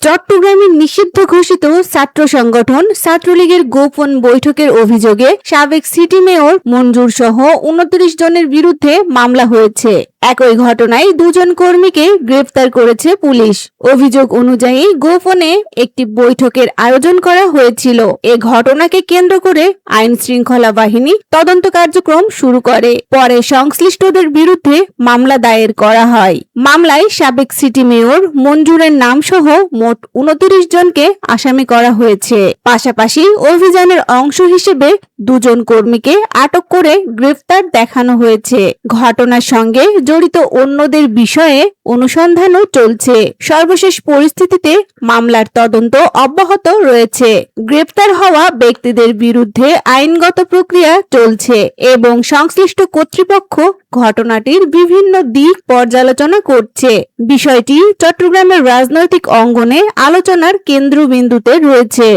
চট্টগ্রামের নিষিদ্ধ ঘোষিত ছাত্র সংগঠন ছাত্রলীগের গোপন বৈঠকের অভিযোগে সাবেক সিটি মেয়র মঞ্জুর সহ ২৯ জনের বিরুদ্ধে মামলা হয়েছে। একই ঘটনায় দুজন কর্মীকে গ্রেফতার করেছে পুলিশ। অভিযোগ অনুযায়ী গোপনে একটি বৈঠকের আয়োজন করা হয়েছিল। এ ঘটনাকে কেন্দ্র করে আইন শৃঙ্খলা বাহিনী তদন্ত কার্যক্রম শুরু করে। পরে সংশ্লিষ্টদের বিরুদ্ধে মামলা দায়ের করা হয়। মামলায় সাবেক সিটি মেয়র মঞ্জুরের নাম সহ মোট ২৯ জনকে আসামি করা হয়েছে। পাশাপাশি অভিযানের অংশ হিসেবে দুজন কর্মীকে আটক করে গ্রেফতার দেখানো হয়েছে। ঘটনার সঙ্গে জড়িত অন্যদের বিষয়ে অনুসন্ধানও চলছে। সর্বশেষ পরিস্থিতিতে মামলার তদন্ত অব্যাহত রয়েছে। গ্রেফতার হওয়া ব্যক্তিদের বিরুদ্ধে আইনগত প্রক্রিয়া চলছে এবং সংশ্লিষ্ট কর্তৃপক্ষ ঘটনাটির বিভিন্ন দিক পর্যালোচনা করছে। বিষয়টি চট্টগ্রামের রাজনৈতিক অঙ্গনে আলোচনার কেন্দ্রবিন্দুতে রয়েছে।